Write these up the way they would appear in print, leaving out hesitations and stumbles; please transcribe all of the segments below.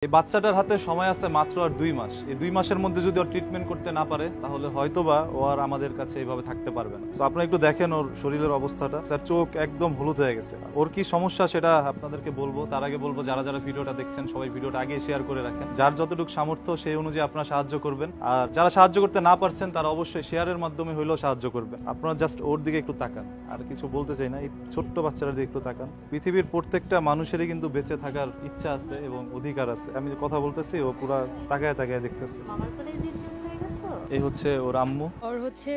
এই বাচ্চাটার হাতে সময় আছে মাত্র আর 2 মাস। এই 2 মাসের মধ্যে যদি ওর ট্রিটমেন্ট করতে না পারে তাহলে হয়তোবা ও আর আমাদের কাছে এইভাবে থাকতে পারবে না। তো আপনারা একটু দেখেন ওর শরীরের অবস্থাটা, স্যার চোখ একদম হলুদ হয়ে গেছে। ওর কি সমস্যা সেটা আপনাদেরকে বলবো, তার আগে বলবো যারা যারা ভিডিওটা দেখছেন সবাই ভিডিওটা আগে শেয়ার করে রাখেন, যার যতটুকু সামর্থ্য সেই অনুযায়ী আপনারা সাহায্য করবেন। আর যারা সাহায্য করতে না পারছেন তারা অবশ্যই শেয়ারের মাধ্যমে হইলেও সাহায্য করবেন। আপনারা জাস্ট ওর দিকে একটু তাকান, আর কিছু বলতে চাই না, এই ছোট্ট বাচ্চাটার দিকে একটু তাকান। পৃথিবীর প্রত্যেকটা মানুষেরই কিন্তু বেঁচে থাকার ইচ্ছা আছে এবং অধিকার আছে। আমি যে কথা বলতেছি ও পুরো তাকায় তাকায় দেখতেছে। এই হচ্ছে ওর আম্মু। ওর হচ্ছে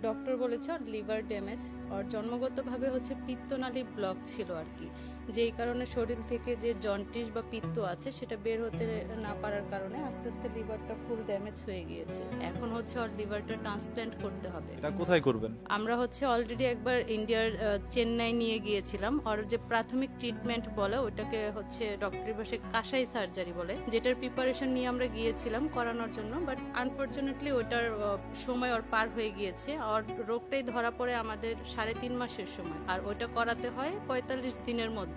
ডক্টর বলেছে ওর লিভার ড্যামেজ, ওর জন্মগতভাবে হচ্ছে পিত্তনালী ব্লক ছিল আর কি, যেই কারণে শরীর থেকে যে জন্ডিস বা পিত্ত আছে সেটা বের হতে না পারার কারণে আস্তে আস্তে লিভারটা ফুল ড্যামেজ হয়ে গিয়েছে। এখন হচ্ছে ওর লিভারটা ট্রান্সপ্ল্যান্ট করতে হবে। এটা কোথায় করবেন? আমরা হচ্ছে অলরেডি একবার ইন্ডিয়ার চেন্নাই নিয়ে গিয়েছিলাম। ওর যে প্রাথমিক ট্রিটমেন্ট বলে ওটাকে হচ্ছে ডক্টরি ভাষায় কাসাই সার্জারি বলে, যেটার প্রিপারেশন নিয়ে আমরা গিয়েছিলাম করানোর জন্য, বাট আনফরচুনেটলি ওটার সময় ওর পার হয়ে গিয়েছে। ওর রোগটাই ধরা পড়ে আমাদের 3.5 মাসের সময়, আর ওটা করাতে হয় 45 দিনের মধ্যে।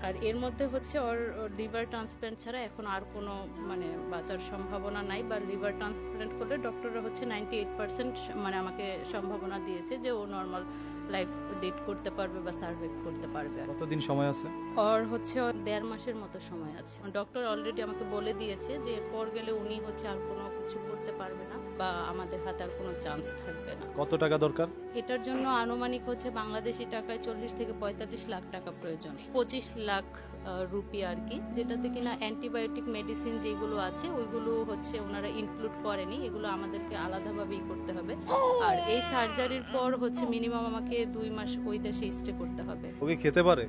আর এর মধ্যে হচ্ছে ওর লিভার ট্রান্সপ্ল্যান্ট ছাড়া এখন আর কোনো মানে বাঁচার সম্ভাবনা নাই, বা লিভার ট্রান্সপ্ল্যান্ট করলে ডক্টররা হচ্ছে 98% মানে আমাকে সম্ভাবনা দিয়েছে যে ও নর্মাল লাইফ লিড করতে পারবে বা সার্ভাইভ করতে পারবে। কতদিন সময় আছে? ওর হচ্ছে 1.5 মাসের মতো সময় আছে। ডক্টর অলরেডি আমাকে বলে দিয়েছে যে এরপর গেলে উনি হচ্ছে আর কোনো কিছু করতে পারবে না বা আমাদের হাতে আর কোনো চান্স থাকবে না। কত টাকা দরকার? এটার জন্য আনুমানিক হচ্ছে বাংলাদেশি টাকায় 40 থেকে 45 লাখ টাকা প্রয়োজন, 25 লাখ রুপি আর কি, যেটাতে কিনা অ্যান্টিবায়োটিক মেডিসিন যেগুলো আছে ওইগুলো হচ্ছে ওনারা ইনক্লুড করেনি, এগুলো আমাদেরকে আলাদাভাবেই করতে হবে। আর এই সার্জারির পর হচ্ছে মিনিমাম আমাকে 2 মাস ওই দেশে স্টে করতে হবে। ওকে খেতে পারে?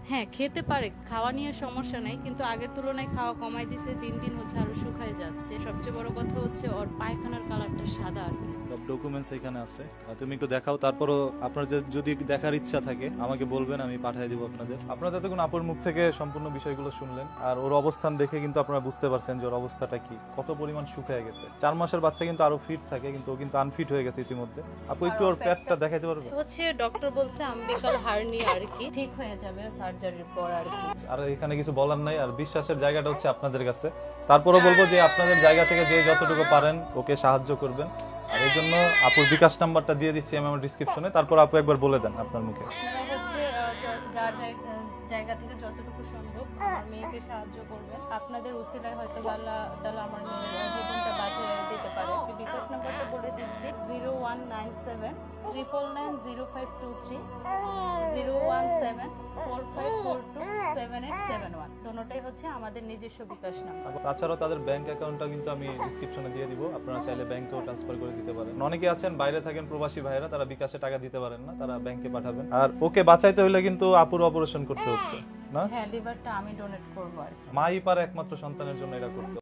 হ্যাঁ খেতে পারে, খাওয়া নিয়ে সমস্যা নেই, কিন্তু আগের তুলনায় খাওয়া কমাই দিছে, দিন দিন হচ্ছে আরো শুকায় যাচ্ছে। সবচেয়ে বড় কথা হচ্ছে ওর পায়খানার কালারটা সাদা আর কি। সব ডকুমেন্টস এখানে আছে, তুমি একটু দেখাও। তারপরও আপনার যদি দেখার ইচ্ছা থাকে আমাকে বলবেন, আমি পাঠিয়ে দিব আপনাদের। আপনারা এতক্ষণ আপুর মুখ থেকে সম্পূর্ণ বিষয়গুলো শুনলেন, আর ওর অবস্থান দেখে কিন্তু আপনারা বুঝতে পারছেন যে ওর অবস্থাটা কি, কত পরিমাণ শুকিয়ে গেছে। 4 মাসের বাচ্চা কিন্তু আরো ফিট থাকে, কিন্তু ও কিন্তু আনফিট হয়ে গেছে ইতিমধ্যে। আপু একটু ওর পেটটা দেখাইতে পারবে? হচ্ছে ডক্টর বলছে আম্বিকাল হার্নি আর কি, ঠিক হয়ে যাবে সার্জারির পর আর কি। আর এখানে কিছু বলার নাই, আর বিশ্বাসের জায়গাটা হচ্ছে আপনাদের কাছে। তারপরও বলবো যে আপনাদের জায়গা থেকে যে যতটুকু পারেন ওকে সাহায্য করবেন। আর এই জন্য আপুর বিকাশ নাম্বারটা দিয়ে দিচ্ছি আমি আমার ডিসক্রিপশনে, তারপর আপু একবার বলে দেন আপনার মুখে। আপনারা হচ্ছে যার জায়গা থেকে যতটুকু সম্ভব আমার মেয়েকে সাহায্য করবেন। আপনাদের উসিলায় হয়তো আল্লাহ তাআলা আমার মেয়ের জীবনটা বাঁচিয়ে দিতে পারে। বিকাশ নাম্বারটা বলে দিচ্ছি 0197 999 0523 017 4542 7871। দুটোটাই হচ্ছে আমাদের নিজস্ব বিকাশ নাম্বার। তাছাড়াও তাদের ব্যাংক অ্যাকাউন্টটা কিন্তু আমি ডিসক্রিপশনে দিয়ে দিব, আপনারা চাইলে ব্যাংকেও ট্রান্সফার করে দিতে পারেন। অনেকে আছেন বাইরে থাকেন প্রবাসী ভাইরা, তারা বিকাশে টাকা দিতে পারেন না, তারা ব্যাংকে পাঠাবেন। আর ওকে বাঁচাইতে হলে কিন্তু আপুর অপারেশন করতে হচ্ছে না? হ্যাঁ লিভারটা আমি ডোনেট করব আর কি। মাই পারে একমাত্র সন্তানের জন্য এটা করতে।